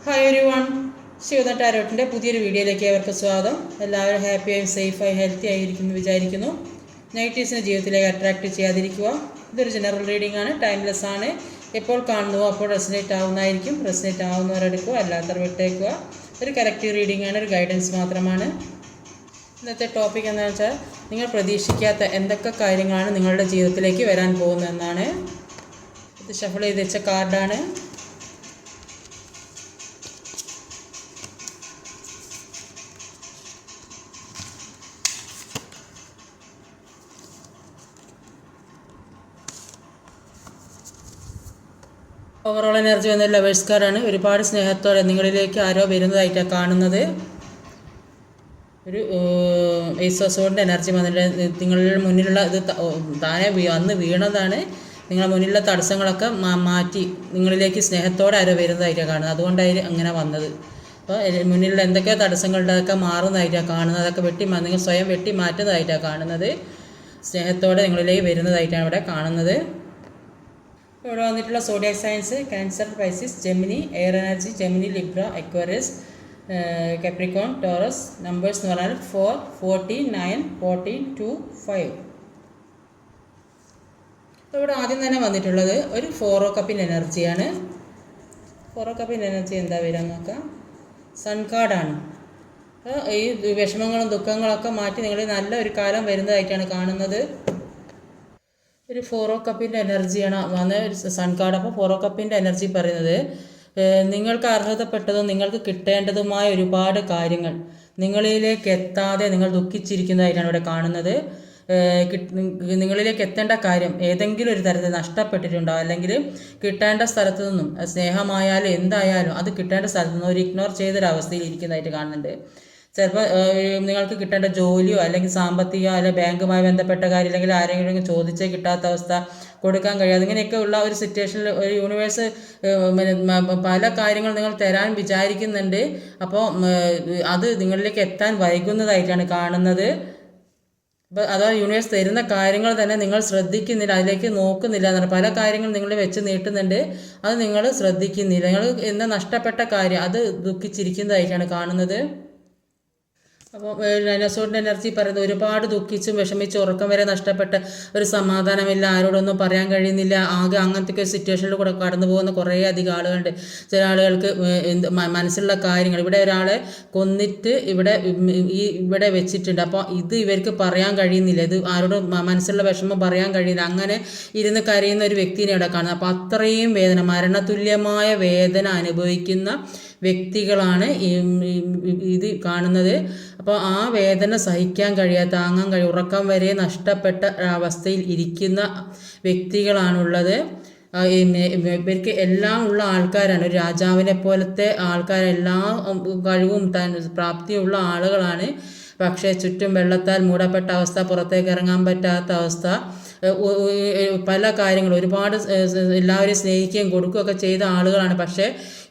Hi everyone, Shivada ടാരോട്ടിൻ്റെ പുതിയൊരു വീഡിയോയിലേക്ക് ഏവർക്കും സ്വാഗതം. എല്ലാവരും ഹാപ്പിയായും സേഫായി ഹെൽത്തി ആയിരിക്കുന്നു വിചാരിക്കുന്നു. നെഗറ്റീവ്സിനെ ജീവിതത്തിലേക്ക് അട്രാക്റ്റ് ചെയ്യാതിരിക്കുക. ഇതൊരു ജനറൽ റീഡിംഗ് ആണ്, ടൈംലെസ് ആണ്. എപ്പോൾ കാണുന്നുവോ അപ്പോൾ റെസനേറ്റ് ആവുന്നതായിരിക്കും. റെസനേറ്റ് ആവുന്നവരെടുക്കുക, അല്ലാത്തവർ വിട്ടേക്കുക. ഒരു കറക്റ്റീവ് റീഡിംഗ് ആണ്, ഒരു ഗൈഡൻസ് മാത്രമാണ്. ഇന്നത്തെ ടോപ്പിക് എന്താണെന്ന് വെച്ചാൽ, നിങ്ങൾ പ്രതീക്ഷിക്കാത്ത എന്തൊക്കെ കാര്യങ്ങളാണ് നിങ്ങളുടെ ജീവിതത്തിലേക്ക് വരാൻ പോകുന്നതെന്നാണ്. ഇത് ഷഫിൾ ചെയ്ത് വെച്ച കാർഡാണ്. ഓവറോൾ എനർജി വന്ന ലവേഴ്സ് കാർഡാണ്. ഒരുപാട് സ്നേഹത്തോടെ നിങ്ങളിലേക്ക് ആരോ വരുന്നതായിട്ടാണ് കാണുന്നത്. ഒരു ഏസ് ഓഫ് സോഡിൻ്റെ എനർജി വന്നിട്ട് നിങ്ങളുടെ മുന്നിലുള്ള ഇത് താനെ അന്ന് വീണതാണ്. നിങ്ങളുടെ മുന്നിലുള്ള തടസ്സങ്ങളൊക്കെ മാറ്റി നിങ്ങളിലേക്ക് സ്നേഹത്തോടെ ആരോ വരുന്നതായിട്ടാണ് കാണുന്നത്. അതുകൊണ്ടായിരിക്കും അങ്ങനെ വന്നത്. അപ്പോൾ മുന്നിലുള്ള എന്തൊക്കെ തടസ്സങ്ങളുടെ അതൊക്കെ മാറുന്നതായിട്ടാണ് കാണുന്നത്. അതൊക്കെ നിങ്ങൾ സ്വയം വെട്ടി മാറ്റുന്നതായിട്ടാണ് കാണുന്നത്. സ്നേഹത്തോടെ നിങ്ങളിലേക്ക് വരുന്നതായിട്ടാണ് ഇവിടെ കാണുന്നത്. ഇവിടെ വന്നിട്ടുള്ള zodiac science Cancer, Pisces, Gemini, air energy, Gemini, Libra, Aquarius, Capricorn, Taurus. Numbers എന്ന് പറഞ്ഞാൽ 4, 14, 9, 14, 2, 5. ഇവിടെ ആദ്യം തന്നെ വന്നിട്ടുള്ളത് ഒരു 4 ഓഫ് കപ്പിൻ്റെ എനർജിയാണ്. 4 ഓഫ് കപ്പിൻ്റെ എനർജി എന്താ വരിക നോക്കാം. സൺ കാർഡാണ്. ഈ വിഷമങ്ങളും ദുഃഖങ്ങളൊക്കെ മാറ്റി നിങ്ങൾ നല്ല ഒരു കാലം വരുന്നതായിട്ടാണ് കാണുന്നത്. ഒരു 4 ഓഫ് കപ്പിൻ്റെ എനർജിയാണ് വന്ന ഒരു സൺ കാർഡ്. അപ്പോൾ 4 ഓഫ് കപ്പിൻ്റെ എനർജി പറയുന്നത് നിങ്ങൾക്ക് അർഹതപ്പെട്ടതും നിങ്ങൾക്ക് കിട്ടേണ്ടതുമായ ഒരുപാട് കാര്യങ്ങൾ നിങ്ങളിലേക്ക് എത്താതെ നിങ്ങൾ ദുഃഖിച്ചിരിക്കുന്നതായിട്ടാണ് ഇവിടെ കാണുന്നത്. നിങ്ങളിലേക്ക് എത്തേണ്ട കാര്യം ഏതെങ്കിലും ഒരു തരത്തിൽ നഷ്ടപ്പെട്ടിട്ടുണ്ടാവും, അല്ലെങ്കിൽ കിട്ടേണ്ട സ്ഥലത്തു നിന്നും സ്നേഹമായാലും എന്തായാലും അത് കിട്ടേണ്ട സ്ഥലത്തു നിന്നും ഒരു ഇഗ്നോർ ചെയ്തൊരവസ്ഥയിൽ ഇരിക്കുന്നതായിട്ട് കാണുന്നുണ്ട്. ചിലപ്പോൾ നിങ്ങൾക്ക് കിട്ടേണ്ട ജോലിയോ അല്ലെങ്കിൽ സാമ്പത്തികമോ അല്ലെങ്കിൽ ബാങ്കുമായി ബന്ധപ്പെട്ട കാര്യം, അല്ലെങ്കിൽ ആരെങ്കിലും ചോദിച്ചേ കിട്ടാത്ത അവസ്ഥ, കൊടുക്കാൻ കഴിയാതെ, ഇങ്ങനെയൊക്കെ ഉള്ള ഒരു സിറ്റുവേഷനിൽ ഒരു യൂണിവേഴ്സ് പല കാര്യങ്ങൾ നിങ്ങൾ തരാൻ വിചാരിക്കുന്നുണ്ട്. അപ്പോൾ അത് നിങ്ങളിലേക്ക് എത്താൻ വൈകുന്നതായിട്ടാണ് കാണുന്നത്. അപ്പോൾ അതാ യൂണിവേഴ്സ് തരുന്ന കാര്യങ്ങൾ തന്നെ നിങ്ങൾ ശ്രദ്ധിക്കുന്നില്ല, അതിലേക്ക് നോക്കുന്നില്ല എന്നാണ്. പല കാര്യങ്ങൾ നിങ്ങൾ വെച്ച് നീട്ടുന്നുണ്ട്, അത് നിങ്ങൾ ശ്രദ്ധിക്കുന്നില്ല. നിങ്ങൾ എന്താ നഷ്ടപ്പെട്ട കാര്യം അത് ദുഃഖിച്ചിരിക്കുന്നതായിട്ടാണ് കാണുന്നത്. അപ്പോൾ ഡൈനോസോറിൻ്റെ എനർജി പറയുന്നത് ഒരുപാട് ദുഃഖിച്ചും വിഷമിച്ചും ഉറക്കം വരെ നഷ്ടപ്പെട്ട, ഒരു സമാധാനമില്ല, ആരോടൊന്നും പറയാൻ കഴിയുന്നില്ല, ആകെ അങ്ങനത്തെ ഒരു സിറ്റുവേഷനിൽ കൂടെ കടന്നു പോകുന്ന കുറേ അധികം ആളുകളുണ്ട്. ചില ആളുകൾക്ക് മനസ്സിലുള്ള കാര്യങ്ങൾ, ഇവിടെ ഒരാളെ കൊന്നിട്ട് ഇവിടെ വെച്ചിട്ടുണ്ട്. അപ്പോൾ ഇത് ഇവർക്ക് പറയാൻ കഴിയുന്നില്ല, ഇത് ആരോടും മനസ്സിലുള്ള വിഷമം പറയാൻ കഴിയുന്നില്ല. അങ്ങനെ ഇരുന്ന് കരയുന്ന ഒരു വ്യക്തിനെ ഇവിടെ കാണുന്നത്. അപ്പോൾ അത്രയും വേദന, മരണതുല്യമായ വേദന അനുഭവിക്കുന്ന വ്യക്തികളാണ് ഇത് കാണുന്നത്. അപ്പോൾ ആ വേദന സഹിക്കാൻ കഴിയാത്ത, ഉറക്കം വരെ നഷ്ടപ്പെട്ട അവസ്ഥയിൽ ഇരിക്കുന്ന വ്യക്തികളാണുള്ളത്. ഇവർക്ക് എല്ലാം ഉള്ള ആൾക്കാരാണ്. ഒരു രാജാവിനെ പോലത്തെ ആൾക്കാർ, എല്ലാ കഴിവും പ്രാപ്തിയുള്ള ആളുകളാണ്. പക്ഷേ ചുറ്റും വെള്ളത്താൽ മൂടപ്പെട്ട അവസ്ഥ, പുറത്തേക്ക് ഇറങ്ങാൻ പറ്റാത്ത അവസ്ഥ, പല കാര്യങ്ങളും, ഒരുപാട് എല്ലാവരെയും സ്നേഹിക്കുകയും കൊടുക്കുകയൊക്കെ ചെയ്ത ആളുകളാണ്. പക്ഷേ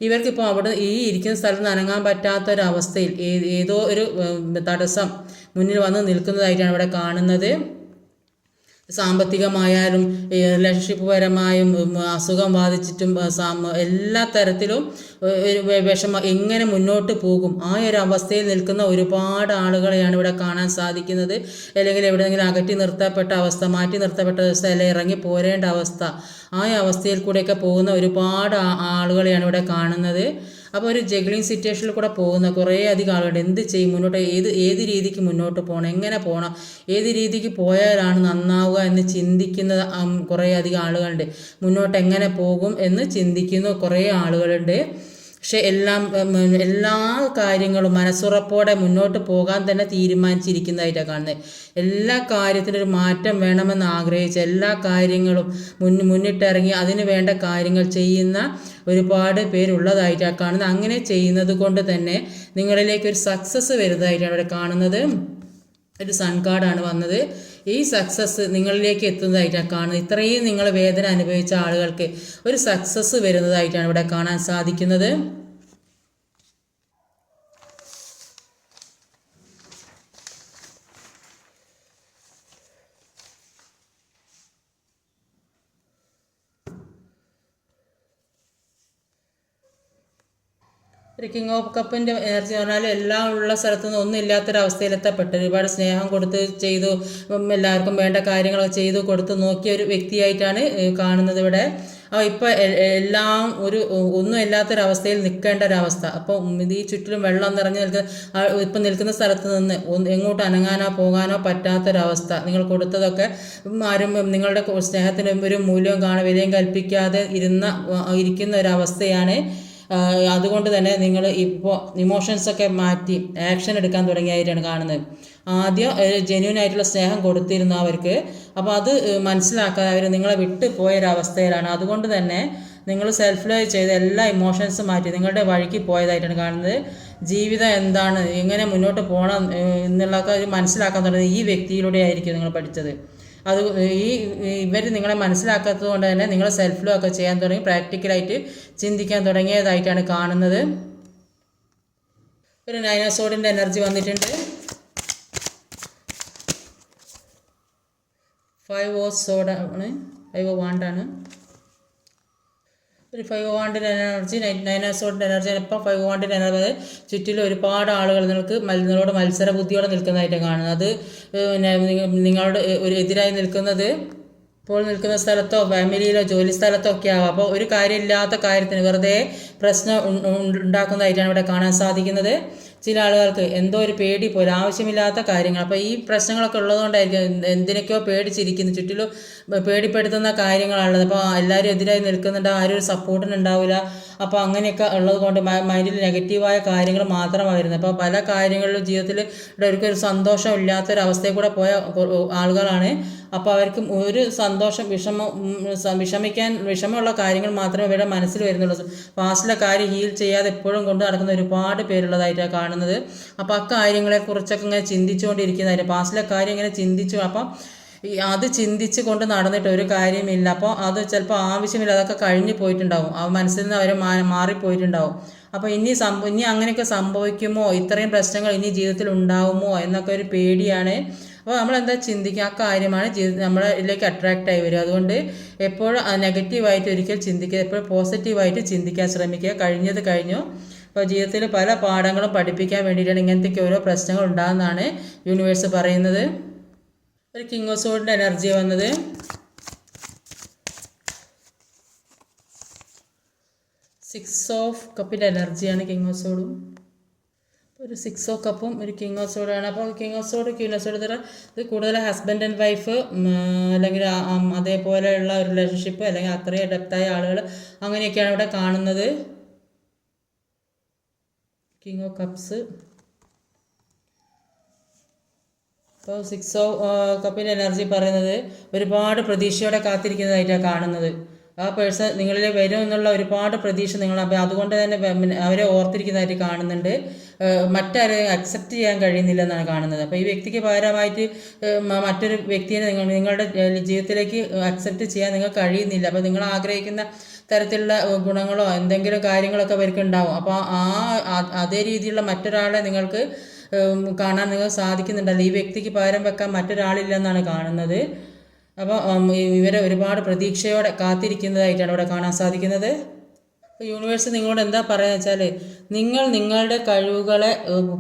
ഇവർക്കിപ്പോൾ അവിടെ ഈ ഇരിക്കുന്ന സ്ഥലത്ത് നിന്ന് അനങ്ങാൻ പറ്റാത്തൊരവസ്ഥയിൽ ഏതോ ഒരു തടസ്സം മുന്നിൽ വന്ന് നിൽക്കുന്നതായിട്ടാണ് ഇവിടെ കാണുന്നത്. സാമ്പത്തികമായാലും റിലേഷൻഷിപ്പ് പരമായും അസുഖം ബാധിച്ചിട്ടും എല്ലാ തരത്തിലും ഒരു വിഷമം, എങ്ങനെ മുന്നോട്ട് പോകും ആ ഒരു അവസ്ഥയിൽ നിൽക്കുന്ന ഒരുപാട് ആളുകളെയാണ് ഇവിടെ കാണാൻ സാധിക്കുന്നത്. അല്ലെങ്കിൽ എവിടെയെങ്കിലും അകറ്റി നിർത്തപ്പെട്ട അവസ്ഥ, മാറ്റി നിർത്തപ്പെട്ട അവസ്ഥ, അല്ലെങ്കിൽ ഇറങ്ങി പോരേണ്ട അവസ്ഥ, ആ അവസ്ഥയിൽ കൂടെയൊക്കെ പോകുന്ന ഒരുപാട് ആളുകളെയാണ് ഇവിടെ കാണുന്നത്. അപ്പോൾ ഒരു ജഗ്ലിംഗ് സിറ്റുവേഷനിൽ കൂടെ പോകുന്ന കുറേ അധികം ആളുകളുണ്ട്. എന്ത് ചെയ്യും, മുന്നോട്ട് ഏത് രീതിക്ക് മുന്നോട്ട് പോകണം, എങ്ങനെ പോകണം, ഏത് രീതിക്ക് പോയാലാണ് നന്നാവുക എന്ന് ചിന്തിക്കുന്ന കുറേ അധികം ആളുകളുണ്ട്. മുന്നോട്ട് എങ്ങനെ പോകും എന്ന് ചിന്തിക്കുന്ന കുറേ ആളുകളുണ്ട്. പക്ഷെ എല്ലാ കാര്യങ്ങളും മനസ്സുറപ്പോടെ മുന്നോട്ട് പോകാൻ തന്നെ തീരുമാനിച്ചിരിക്കുന്നതായിട്ടാണ് കാണുന്നത്. എല്ലാ കാര്യത്തിനും ഒരു മാറ്റം വേണമെന്ന് ആഗ്രഹിച്ച് എല്ലാ കാര്യങ്ങളും മുന്നിട്ടിറങ്ങി അതിന് വേണ്ട കാര്യങ്ങൾ ചെയ്യുന്ന ഒരുപാട് പേരുള്ളതായിട്ടാണ് കാണുന്നത്. അങ്ങനെ ചെയ്യുന്നത് കൊണ്ട് തന്നെ നിങ്ങളിലേക്ക് ഒരു സക്സസ് വരുന്നതായിട്ടാണ് ഇവിടെ കാണുന്നത്. ഒരു സൺ കാർഡാണ് വന്നത്. ഈ സക്സസ് നിങ്ങളിലേക്ക് എത്തുന്നതായിട്ടാണ് കാണുന്നത്. ഇത്രയും നിങ്ങൾ വേദന അനുഭവിച്ച ആളുകൾക്ക് ഒരു സക്സസ് വരുന്നതായിട്ടാണ് ഇവിടെ കാണാൻ സാധിക്കുന്നത്. ഒരു കിങ് ഓഫ് കപ്പിൻ്റെ എനർജി പറഞ്ഞാൽ എല്ലാം ഉള്ള സ്ഥലത്തു നിന്ന് ഒന്നും ഇല്ലാത്തൊരവസ്ഥയിലെത്തപ്പെട്ടു. ഒരുപാട് സ്നേഹം കൊടുത്ത് ചെയ്തു, എല്ലാവർക്കും വേണ്ട കാര്യങ്ങളൊക്കെ ചെയ്തു കൊടുത്ത് നോക്കിയ ഒരു വ്യക്തിയായിട്ടാണ് കാണുന്നത് ഇവിടെ. ഇപ്പോൾ എല്ലാം ഒന്നും ഇല്ലാത്തൊരവസ്ഥയിൽ നിൽക്കേണ്ട ഒരവസ്ഥ. അപ്പോൾ ഈ ചുറ്റിലും വെള്ളം നിറഞ്ഞു ഇപ്പം നിൽക്കുന്ന സ്ഥലത്ത് നിന്ന് എങ്ങോട്ട് അനങ്ങാനോ പോകാനോ പറ്റാത്തൊരവസ്ഥ. നിങ്ങൾ കൊടുത്തതൊക്കെ ആരും നിങ്ങളുടെ സ്നേഹത്തിന് ഒരു മൂല്യവും വിലയും കൽപ്പിക്കാതെ ഇരിക്കുന്ന ഒരവസ്ഥയാണ്. അതുകൊണ്ട് തന്നെ നിങ്ങൾ ഇപ്പോൾ ഇമോഷൻസൊക്കെ മാറ്റി ആക്ഷൻ എടുക്കാൻ തുടങ്ങിയായിട്ടാണ് കാണുന്നത്. ആദ്യം ജെന്യൂൻ ആയിട്ടുള്ള സ്നേഹം കൊടുത്തിരുന്നു അവർക്ക്, അപ്പോൾ അത് മനസ്സിലാക്കാതെ അവർ നിങ്ങളെ വിട്ടു പോയൊരവസ്ഥയിലാണ്. അതുകൊണ്ട് തന്നെ നിങ്ങൾ സെൽഫ് ലവ് ചെയ്ത് എല്ലാ ഇമോഷൻസും മാറ്റി നിങ്ങളുടെ വഴിക്ക് പോയതായിട്ടാണ് കാണുന്നത്. ജീവിതം എന്താണ്, എങ്ങനെ മുന്നോട്ട് പോകണം എന്നുള്ളതൊക്കെ മനസ്സിലാക്കാൻ തുടങ്ങുന്നത് ഈ വ്യക്തിയിലൂടെ ആയിരിക്കും നിങ്ങൾ പഠിച്ചത്. അത് ഇവർ നിങ്ങളെ മനസ്സിലാക്കാത്തത് കൊണ്ട് തന്നെ നിങ്ങൾ സെൽഫ് ലവ് ഒക്കെ ചെയ്യാൻ തുടങ്ങി, പ്രാക്ടിക്കലായിട്ട് ചിന്തിക്കാൻ തുടങ്ങിയതായിട്ടാണ് കാണുന്നത്. ഒരു നൈൻ ഓഫ് സോർഡിൻ്റെ എനർജി വന്നിട്ടുണ്ട്. 5 ഓഫ് സോർഡ് ആണ്, 5 ഓഫ് വാണ്ടാണ്. ഒരു 5 ഓഫ് വാണ്ടിൻ്റെ എനർജി, 9 ഓഫ് സോർഡിൻ്റെ എനർജി. ഇപ്പം 5 ഓഫ് വാണ്ടിൻ്റെ എനർജി ചുറ്റിലും ഒരുപാട് ആളുകൾ നിങ്ങളോട് മത്സര ബുദ്ധിയോടെ നിൽക്കുന്നതായിട്ട് കാണുന്നത്. അത് നിങ്ങളുടെ ഒരു എതിരായി നിൽക്കുന്നത് ഇപ്പോൾ നിൽക്കുന്ന സ്ഥലത്തോ ഫാമിലിയിലോ ജോലി സ്ഥലത്തോ ഒക്കെ ആവാം. അപ്പോൾ ഒരു കാര്യമില്ലാത്ത കാര്യത്തിന് വെറുതെ പ്രശ്നം ഉണ്ടാക്കുന്നതായിട്ടാണ് ഇവിടെ കാണാൻ സാധിക്കുന്നത്. ചില ആളുകൾക്ക് എന്തോ ഒരു പേടി പോലെ ആവശ്യമില്ലാത്ത കാര്യങ്ങൾ. അപ്പോൾ ഈ പ്രശ്നങ്ങളൊക്കെ ഉള്ളതുകൊണ്ടായിരിക്കും എന്തിനൊക്കെയോ പേടിച്ചിരിക്കുന്നു, ചുറ്റിലും പേടിപ്പെടുത്തുന്ന കാര്യങ്ങളാണുള്ളത്. അപ്പോൾ എല്ലാവരും എതിരായി നിൽക്കുന്നുണ്ട്, ആരും ഒരു സപ്പോർട്ടിനുണ്ടാവില്ല. അപ്പോൾ അങ്ങനെയൊക്കെ ഉള്ളത് കൊണ്ട് മൈൻഡിൽ നെഗറ്റീവായ കാര്യങ്ങൾ മാത്രമാണ് വരുന്നത്. അപ്പോൾ പല കാര്യങ്ങളിലും ജീവിതത്തിൽ ഒരു സന്തോഷം ഇല്ലാത്തൊരവസ്ഥയിൽ കൂടെ പോയ ആളുകളാണ്. അപ്പോൾ അവർക്ക് ഒരു സന്തോഷം വിഷമമുള്ള കാര്യങ്ങൾ മാത്രമേ ഇവരുടെ മനസ്സിൽ വരുന്നുള്ളൂ. പാസ്റ്റിലെ കാര്യം ഹീൽ ചെയ്യാതെ എപ്പോഴും കൊണ്ട് നടക്കുന്ന ഒരുപാട് പേരുള്ളതായിട്ടാണ് കാണുന്നത്. അപ്പോൾ ആ കാര്യങ്ങളെക്കുറിച്ചൊക്കെ ഇങ്ങനെ ചിന്തിച്ചുകൊണ്ടിരിക്കുന്നതായിട്ട് പാസ്റ്റിലെ കാര്യം ഇങ്ങനെ ചിന്തിച്ചു. അപ്പം അത് ചിന്തിച്ച് കൊണ്ട് നടന്നിട്ട് ഒരു കാര്യമില്ല. അപ്പോൾ അത് ചിലപ്പോൾ ആവശ്യമില്ല, അതൊക്കെ കഴിഞ്ഞു പോയിട്ടുണ്ടാവും, ആ മനസ്സിൽ നിന്ന് അവർ മാറിപ്പോയിട്ടുണ്ടാവും. അപ്പോൾ ഇനി അങ്ങനെയൊക്കെ സംഭവിക്കുമോ, ഇത്രയും പ്രശ്നങ്ങൾ ഇനി ജീവിതത്തിൽ ഉണ്ടാവുമോ എന്നൊക്കെ ഒരു പേടിയാണ്. അപ്പോൾ നമ്മളെന്താ ചിന്തിക്കുക, ആ കാര്യമാണ് നമ്മളിലേക്ക് അട്രാക്റ്റായി വരിക. അതുകൊണ്ട് എപ്പോഴും നെഗറ്റീവായിട്ട് ഒരിക്കൽ ചിന്തിക്കുക, എപ്പോഴും പോസിറ്റീവായിട്ട് ചിന്തിക്കാൻ ശ്രമിക്കുക. കഴിഞ്ഞത് കഴിഞ്ഞു. അപ്പോൾ ജീവിതത്തിൽ പല പാഠങ്ങളും പഠിപ്പിക്കാൻ വേണ്ടിയിട്ടാണ് ഇങ്ങനത്തെയൊക്കെ ഓരോ പ്രശ്നങ്ങൾ ഉണ്ടാകുന്നതാണ് യൂണിവേഴ്സ് പറയുന്നത്. ഒരു കിങ് ഓഫ് സോർഡിൻ്റെ എനർജി വന്നത്. 6 ഓഫ് കപ്പിൻ്റെ എനർജിയാണ് കിങ് ഓഫ് സോർഡും. ഒരു 6 ഓഫ് കപ്പും ഒരു കിങ് ഓഫ് സോർഡാണ്. അപ്പോൾ കിങ് ഓഫ് സോർഡ് ഇത് കൂടുതൽ ഹസ്ബൻഡ് ആൻഡ് വൈഫ് അല്ലെങ്കിൽ അതേപോലെയുള്ള ഒരു റിലേഷൻഷിപ്പ് അല്ലെങ്കിൽ അത്രയും ഡെപ്തായ ആളുകൾ അങ്ങനെയൊക്കെയാണ് ഇവിടെ കാണുന്നത്. King of cups. അപ്പോൾ 6 ഓഫ് കപ്പിൻ്റെ എനർജി പറയുന്നത് ഒരുപാട് പ്രതീക്ഷയോടെ കാത്തിരിക്കുന്നതായിട്ടാണ് കാണുന്നത്. ആ പേഴ്സൺ നിങ്ങളിൽ വരും എന്നുള്ള ഒരുപാട് പ്രതീക്ഷ അപ്പോൾ അതുകൊണ്ട് തന്നെ അവരെ ഓർത്തിരിക്കുന്നതായിട്ട് കാണുന്നുണ്ട്. മറ്റാരെയും അക്സെപ്റ്റ് ചെയ്യാൻ കഴിയുന്നില്ല എന്നാണ് കാണുന്നത്. അപ്പോൾ ഈ വ്യക്തിക്ക് പകരമായിട്ട് മറ്റൊരു വ്യക്തിയെ നിങ്ങളുടെ ജീവിതത്തിലേക്ക് അക്സെപ്റ്റ് ചെയ്യാൻ നിങ്ങൾക്ക് കഴിയുന്നില്ല. അപ്പോൾ നിങ്ങൾ ആഗ്രഹിക്കുന്ന തരത്തിലുള്ള ഗുണങ്ങളോ എന്തെങ്കിലും കാര്യങ്ങളൊക്കെ അവർക്ക് ഉണ്ടാവും. അപ്പോൾ അതേ രീതിയിലുള്ള മറ്റൊരാളെ നിങ്ങൾക്ക് കാണാൻ നിങ്ങൾക്ക് സാധിക്കുന്നുണ്ടല്ലോ. ഈ വ്യക്തിക്ക് പകരം വെക്കാൻ മറ്റൊരാളില്ലെന്നാണ് കാണുന്നത്. അപ്പോൾ ഇവരെ ഒരുപാട് പ്രതീക്ഷയോടെ കാത്തിരിക്കുന്നതായിട്ടാണ് ഇവിടെ കാണാൻ സാധിക്കുന്നത്. യൂണിവേഴ്സ് നിങ്ങളോട് എന്താ പറയുക വെച്ചാൽ നിങ്ങളുടെ കഴിവുകളെ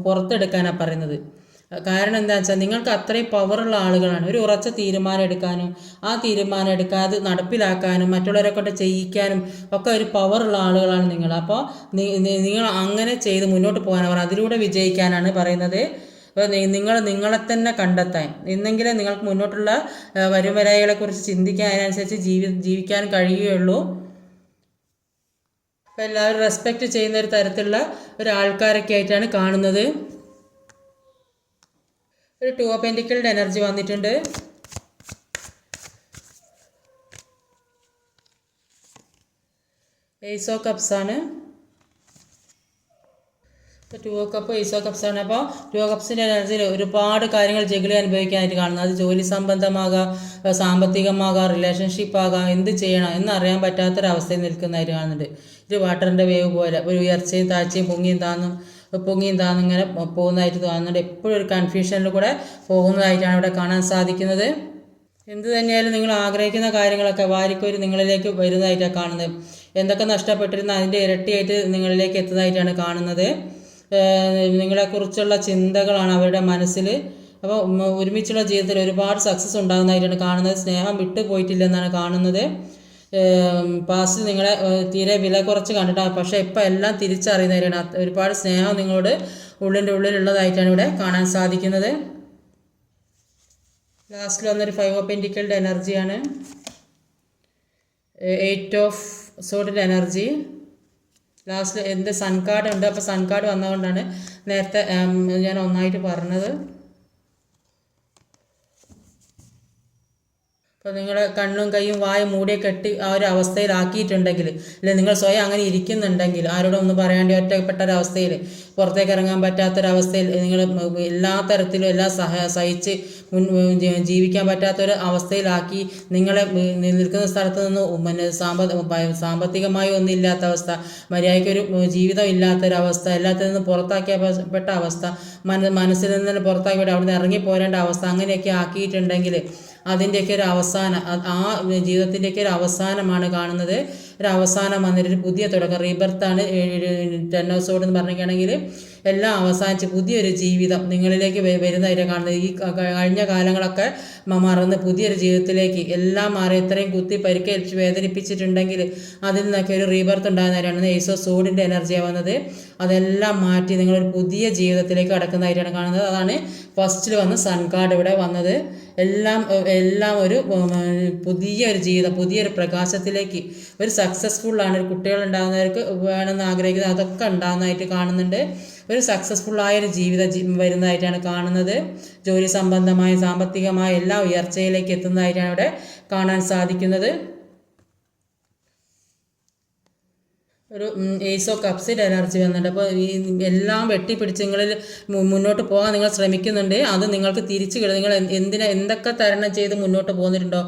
പുറത്തെടുക്കാനാണ് പറയുന്നത്. കാരണം എന്താണെന്ന് വെച്ചാൽ നിങ്ങൾക്ക് അത്രയും പവറുള്ള ആളുകളാണ്. ഒരു ഉറച്ച തീരുമാനം എടുക്കാനും ആ തീരുമാനം എടുക്കാതെ നടപ്പിലാക്കാനും മറ്റുള്ളവരെ കൊണ്ട് ചെയ്യിക്കാനും ഒക്കെ ഒരു പവറുള്ള ആളുകളാണ് നിങ്ങൾ. അപ്പോൾ നിങ്ങൾ അങ്ങനെ ചെയ്ത് മുന്നോട്ട് പോകാൻ അതിലൂടെ വിജയിക്കാനാണ് പറയുന്നത്. അപ്പോൾ നിങ്ങളെ തന്നെ കണ്ടെത്താൻ എന്നെങ്കിലും നിങ്ങൾക്ക് മുന്നോട്ടുള്ള വരുംവരായികളെക്കുറിച്ച് ചിന്തിക്കാൻ അതിനനുസരിച്ച് ജീവിക്കാൻ കഴിയുകയുള്ളൂ. അപ്പോൾ എല്ലാവരും റെസ്പെക്റ്റ് ചെയ്യുന്ന ഒരു തരത്തിലുള്ള ഒരാൾക്കാരൊക്കെ ആയിട്ടാണ് കാണുന്നത്. ഒരു 2 ഓഫ് പെന്റിക്കിളിൻ്റെ എനർജി വന്നിട്ടുണ്ട്. ഏസ് ഓഫ് കപ്സ് ആണ്. 2 of cup ace of cups ആണ്. അപ്പോൾ 2 ഓഫ് കപ്സിൻ്റെ എനർജിയിൽ ഒരുപാട് കാര്യങ്ങൾ ജഗിളി അനുഭവിക്കാനായിട്ട് കാണുന്നത്. അത് ജോലി സംബന്ധമാകാം, സാമ്പത്തികമാകാം, റിലേഷൻഷിപ്പ് ആകാം, എന്ത് ചെയ്യണം എന്നറിയാൻ പറ്റാത്തൊരവസ്ഥയിൽ നിൽക്കുന്നതായിട്ട് കാണുന്നുണ്ട്. ഒരു വാട്ടറിൻ്റെ വേവ് പോലെ ഒരു ഉയർച്ചയും താഴ്ചയും പൊങ്ങിയും താന്നും ഇങ്ങനെ പോകുന്നതായിട്ട് കാണുന്നുണ്ട്. എപ്പോഴും ഒരു കൺഫ്യൂഷനിൽ കൂടെ പോകുന്നതായിട്ടാണ് ഇവിടെ കാണാൻ സാധിക്കുന്നത്. എന്ത് തന്നെയായാലും നിങ്ങൾ ആഗ്രഹിക്കുന്ന കാര്യങ്ങളൊക്കെ വാരിക്കോരി നിങ്ങളിലേക്ക് വരുന്നതായിട്ടാണ് കാണുന്നത്. എന്തൊക്കെ നഷ്ടപ്പെട്ടിരുന്ന അതിൻ്റെ ഇരട്ടിയായിട്ട് നിങ്ങളിലേക്ക് എത്തുന്നതായിട്ടാണ് കാണുന്നത്. നിങ്ങളെക്കുറിച്ചുള്ള ചിന്തകളാണ് അവരുടെ മനസ്സിൽ. അപ്പോൾ ഒരുമിച്ചുള്ള ജീവിതത്തിൽ ഒരുപാട് സക്സസ് ഉണ്ടാകുന്നതായിട്ടാണ് കാണുന്നത്. സ്നേഹം വിട്ടുപോയിട്ടില്ലെന്നാണ് കാണുന്നത്. പാസ്റ്റ് നിങ്ങളെ തീരെ വില കുറച്ച് കണ്ടിട്ടാണ്, പക്ഷേ ഇപ്പം എല്ലാം തിരിച്ചറിയുന്നവരാണ്. ഒരുപാട് സ്നേഹം നിങ്ങളോട് ഉള്ളിൻ്റെ ഉള്ളിലുള്ളതായിട്ടാണ് ഇവിടെ കാണാൻ സാധിക്കുന്നത്. ലാസ്റ്റിൽ വന്നൊരു 5 ഓഫ് പെന്റിക്കിളുടെ എനർജിയാണ്. 8 ഓഫ് സോർഡിൻ്റെ എനർജി. ലാസ്റ്റിൽ എന്ത് സൺ കാർഡ് ഉണ്ട്. അപ്പോൾ സൺ കാർഡ് വന്നതുകൊണ്ടാണ് നേരത്തെ ഞാൻ ഒന്നായിട്ട് പറഞ്ഞത്. അപ്പോൾ നിങ്ങളെ കണ്ണും കൈയും വായും മൂടിയെ കെട്ടി ആ ഒരു അവസ്ഥയിലാക്കിയിട്ടുണ്ടെങ്കിൽ, അല്ലെങ്കിൽ നിങ്ങൾ സ്വയം അങ്ങനെ ഇരിക്കുന്നുണ്ടെങ്കിൽ, ആരോടും ഒന്നും പറയാണ്ട് ഒറ്റപ്പെട്ട ഒരവസ്ഥയിൽ, പുറത്തേക്ക് ഇറങ്ങാൻ പറ്റാത്തൊരവസ്ഥയിൽ നിങ്ങൾ എല്ലാ തരത്തിലും എല്ലാം സഹിച്ച് ജീവിക്കാൻ പറ്റാത്തൊരു അവസ്ഥയിലാക്കി നിങ്ങളെ നിൽക്കുന്ന സ്ഥലത്ത് നിന്ന് സാമ്പത്തികമായി ഒന്നും ഇല്ലാത്ത അവസ്ഥ, മര്യാദയ്ക്കൊരു ജീവിതം ഇല്ലാത്തൊരവസ്ഥ, എല്ലാത്തിൽ നിന്നും പുറത്താക്കപ്പെട്ട അവസ്ഥ, മനസ്സിൽ നിന്ന് പുറത്താക്കി അവിടെ നിന്ന് ഇറങ്ങി പോരേണ്ട അവസ്ഥ, അങ്ങനെയൊക്കെ ആക്കിയിട്ടുണ്ടെങ്കിൽ അതിൻ്റെയൊക്കെ ഒരു അവസാനം, ആ ജീവിതത്തിൻ്റെയൊക്കെ ഒരു അവസാനമാണ് കാണുന്നത്. ഒരു അവസാനം വന്നിട്ട് ഒരു പുതിയ തുടക്കം, റീബർത്താണ് 10 ഓഫ് സോർഡ് എന്ന് പറഞ്ഞിരിക്കുകയാണെങ്കിൽ എല്ലാം അവസാനിച്ച് പുതിയൊരു ജീവിതം നിങ്ങളിലേക്ക് വരുന്നതായിട്ട് കാണുന്നത്. ഈ കഴിഞ്ഞ കാലങ്ങളൊക്കെ മറന്ന് പുതിയൊരു ജീവിതത്തിലേക്ക് എല്ലാം മാറി, ഇത്രയും കുത്തി പരിക്കേൽപ്പിച്ച് വേദനിപ്പിച്ചിട്ടുണ്ടെങ്കിൽ അതിൽ നിന്നൊക്കെ ഒരു റീബർത്ത് ഉണ്ടാകുന്നവരാണ്. ഏസ് ഓഫ് സോർഡിൻ്റെ എനർജിയാണ് വന്നത്. അതെല്ലാം മാറ്റി നിങ്ങളൊരു പുതിയ ജീവിതത്തിലേക്ക് കടക്കുന്നതായിട്ടാണ് കാണുന്നത്. അതാണ് ഫസ്റ്റിൽ വന്ന് സൺ കാർഡ് ഇവിടെ വന്നത്. എല്ലാം ഒരു പുതിയൊരു ജീവിതം, പുതിയൊരു പ്രകാശത്തിലേക്ക്, ഒരു സക്സസ്ഫുള്ളാണ്. ഒരു കുട്ടികൾ ഉണ്ടാകുന്നവർക്ക് വേണമെന്ന് ആഗ്രഹിക്കുന്നത് അതൊക്കെ ഉണ്ടാകുന്നതായിട്ട് കാണുന്നുണ്ട്. ഒരു സക്സസ്ഫുള്ളായൊരു ജീവിതം വരുന്നതായിട്ടാണ് കാണുന്നത്. ജോലി സംബന്ധമായ സാമ്പത്തികമായ എല്ലാ ഉയർച്ചയിലേക്ക് എത്തുന്നതായിട്ടാണ് ഇവിടെ കാണാൻ സാധിക്കുന്നത്. ഒരു ഏസ് ഓഫ് കപ്സിൻ്റെ എനർജി വന്നിട്ടുണ്ട്. അപ്പോൾ ഈ എല്ലാം വെട്ടിപ്പിടിച്ച് നിങ്ങളിൽ മുന്നോട്ട് പോകാൻ നിങ്ങൾ ശ്രമിക്കുന്നുണ്ട്. അത് നിങ്ങൾക്ക് തിരിച്ചു കിട്ടും. നിങ്ങൾ എന്തൊക്കെ തരണം ചെയ്ത് മുന്നോട്ട് പോകുന്നുണ്ടോ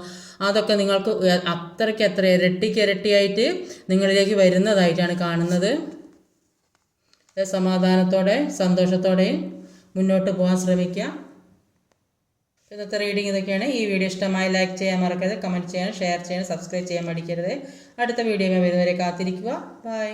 അതൊക്കെ നിങ്ങൾക്ക് അത്രയ്ക്ക് ഇരട്ടിയായിട്ട് നിങ്ങളിലേക്ക് വരുന്നതായിട്ടാണ് കാണുന്നത്. സമാധാനത്തോടെ സന്തോഷത്തോടെയും മുന്നോട്ട് പോകാൻ ശ്രമിക്കുക. ഇന്നത്തെ റീഡിംഗ് ഇതൊക്കെയാണ്. ഈ വീഡിയോ ഇഷ്ടമായി ലൈക്ക് ചെയ്യാൻ മറക്കരുത്, കമൻറ്റ് ചെയ്യാൻ, ഷെയർ ചെയ്യാൻ, സബ്സ്ക്രൈബ് ചെയ്യാൻ മടിക്കരുത്. അടുത്ത വീഡിയോ വരുന്നവരെ കാത്തിരിക്കുക. ബൈ.